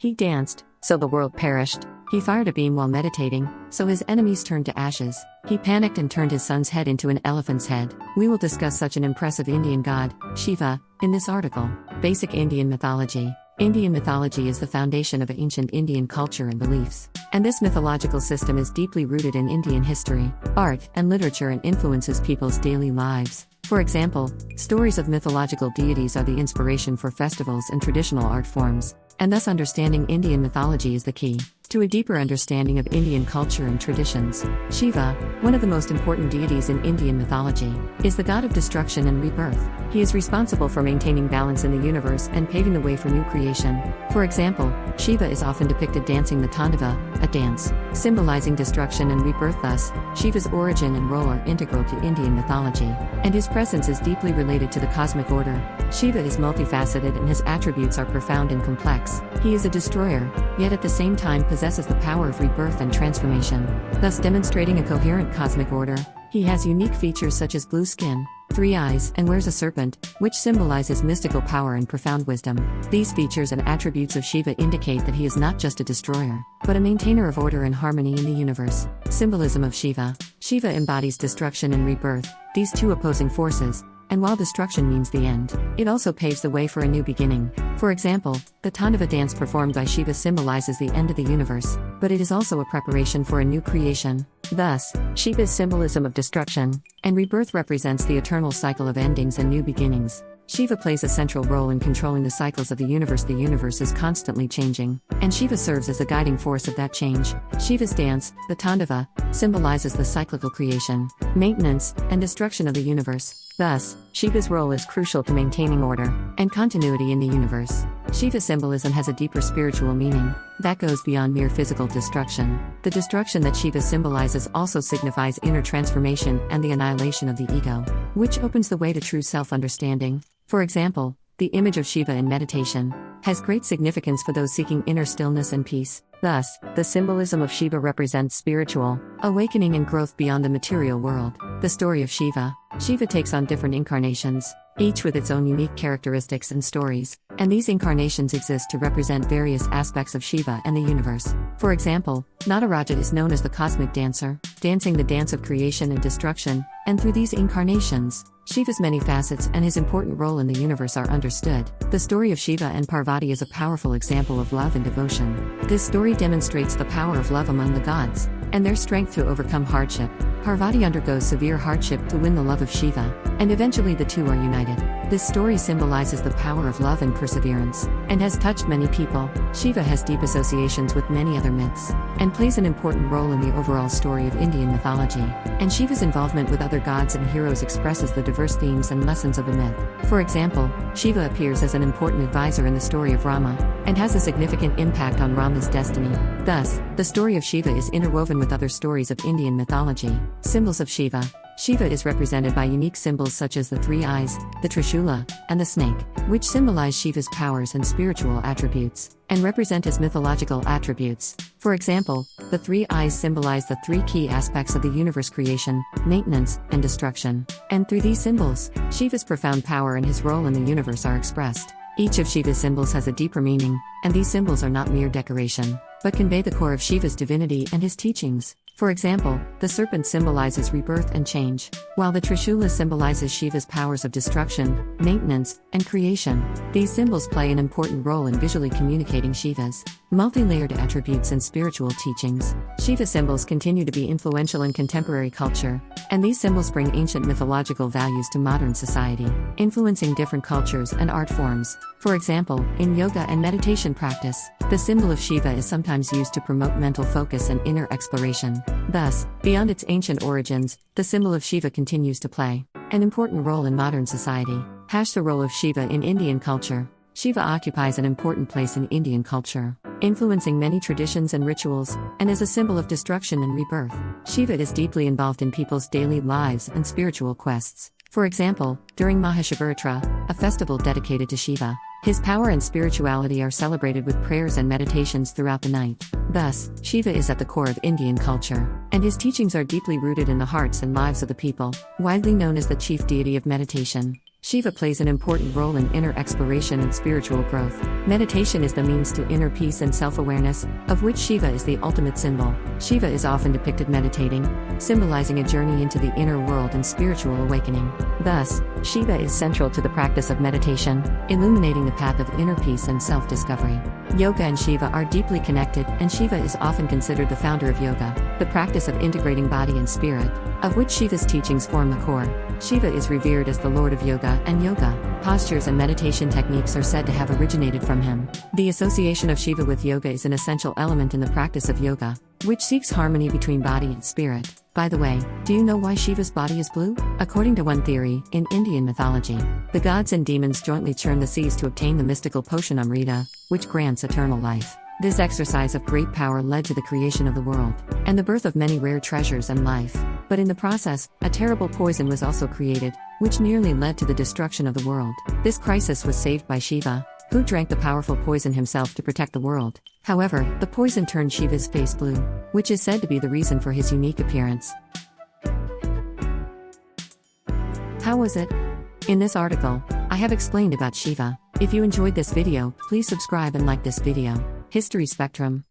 He danced, so the world perished. He fired a beam while meditating, so his enemies turned to ashes. He panicked and turned his son's head into an elephant's head. We will discuss such an impressive Indian god, Shiva, in this article. Basic Indian mythology. Indian mythology is the foundation of ancient Indian culture and beliefs. And this mythological system is deeply rooted in Indian history, art, and literature and influences people's daily lives. For example, stories of mythological deities are the inspiration for festivals and traditional art forms, and thus understanding Indian mythology is the key to a deeper understanding of Indian culture and traditions. Shiva, one of the most important deities in Indian mythology, is the god of destruction and rebirth. He is responsible for maintaining balance in the universe and paving the way for new creation. For example, Shiva is often depicted dancing the Tandava, a dance, symbolizing destruction and rebirth. Thus, Shiva's origin and role are integral to Indian mythology, and his presence is deeply related to the cosmic order. Shiva is multifaceted and his attributes are profound and complex. He is a destroyer, yet at the same time possesses the power of rebirth and transformation, thus demonstrating a coherent cosmic order. He has unique features such as blue skin, 3 eyes, and wears a serpent, which symbolizes mystical power and profound wisdom. These features and attributes of Shiva indicate that he is not just a destroyer, but a maintainer of order and harmony in the universe. Symbolism of Shiva. Shiva embodies destruction and rebirth, these two opposing forces, and while destruction means the end, it also paves the way for a new beginning. For example, the Tandava dance performed by Shiva symbolizes the end of the universe, but it is also a preparation for a new creation. Thus, Shiva's symbolism of destruction and rebirth represents the eternal cycle of endings and new beginnings. Shiva plays a central role in controlling the cycles of the universe. The universe is constantly changing, and Shiva serves as a guiding force of that change. Shiva's dance, the Tandava, symbolizes the cyclical creation, maintenance, and destruction of the universe. Thus, Shiva's role is crucial to maintaining order and continuity in the universe. Shiva symbolism has a deeper spiritual meaning that goes beyond mere physical destruction. The destruction that Shiva symbolizes also signifies inner transformation and the annihilation of the ego, which opens the way to true self-understanding. For example, the image of Shiva in meditation has great significance for those seeking inner stillness and peace. Thus, the symbolism of Shiva represents spiritual awakening and growth beyond the material world. The story of Shiva. Shiva takes on different incarnations, each with its own unique characteristics and stories, and these incarnations exist to represent various aspects of Shiva and the universe. For example, Nataraja is known as the cosmic dancer, dancing the dance of creation and destruction, and through these incarnations, Shiva's many facets and his important role in the universe are understood. The story of Shiva and Parvati is a powerful example of love and devotion. This story demonstrates the power of love among the gods, and their strength to overcome hardship. Parvati undergoes severe hardship to win the love of Shiva, and eventually the two are united. This story symbolizes the power of love and perseverance, and has touched many people. Shiva has deep associations with many other myths, and plays an important role in the overall story of Indian mythology. And Shiva's involvement with other gods and heroes expresses the diverse themes and lessons of the myth. For example, Shiva appears as an important advisor in the story of Rama, and has a significant impact on Rama's destiny. Thus, the story of Shiva is interwoven with other stories of Indian mythology. Symbols of Shiva. Shiva is represented by unique symbols such as the 3 eyes, the Trishula, and the snake, which symbolize Shiva's powers and spiritual attributes, and represent his mythological attributes. For example, the 3 eyes symbolize the 3 key aspects of the universe: creation, maintenance, and destruction. And through these symbols, Shiva's profound power and his role in the universe are expressed. Each of Shiva's symbols has a deeper meaning, and these symbols are not mere decoration, but convey the core of Shiva's divinity and his teachings. For example, the serpent symbolizes rebirth and change, while the Trishula symbolizes Shiva's powers of destruction, maintenance, and creation. These symbols play an important role in visually communicating Shiva's multi-layered attributes and spiritual teachings. Shiva symbols continue to be influential in contemporary culture, and these symbols bring ancient mythological values to modern society, influencing different cultures and art forms. For example, in yoga and meditation practice, the symbol of Shiva is sometimes used to promote mental focus and inner exploration. Thus, beyond its ancient origins, the symbol of Shiva continues to play an important role in modern society. The role of Shiva in Indian culture. Shiva occupies an important place in Indian culture, influencing many traditions and rituals, and is a symbol of destruction and rebirth. Shiva is deeply involved in people's daily lives and spiritual quests. For example, during Mahashivaratri, a festival dedicated to Shiva, his power and spirituality are celebrated with prayers and meditations throughout the night. Thus, Shiva is at the core of Indian culture, and his teachings are deeply rooted in the hearts and lives of the people. Widely known as the chief deity of meditation, Shiva plays an important role in inner exploration and spiritual growth. Meditation is the means to inner peace and self-awareness, of which Shiva is the ultimate symbol. Shiva is often depicted meditating, symbolizing a journey into the inner world and spiritual awakening. Thus, Shiva is central to the practice of meditation, illuminating the path of inner peace and self-discovery. Yoga and Shiva are deeply connected, and Shiva is often considered the founder of yoga, the practice of integrating body and spirit, of which Shiva's teachings form the core. Shiva is revered as the Lord of Yoga, and yoga, postures and meditation techniques are said to have originated from him. The association of Shiva with yoga is an essential element in the practice of yoga, which seeks harmony between body and spirit. By the way, do you know why Shiva's body is blue? According to one theory, in Indian mythology, the gods and demons jointly churn the seas to obtain the mystical potion Amrita, which grants eternal life. This exercise of great power led to the creation of the world, and the birth of many rare treasures and life. But in the process, a terrible poison was also created, which nearly led to the destruction of the world. This crisis was saved by Shiva, who drank the powerful poison himself to protect the world. However, the poison turned Shiva's face blue, which is said to be the reason for his unique appearance. How was it? In this article, I have explained about Shiva. If you enjoyed this video, please subscribe and like this video. History Spectrum.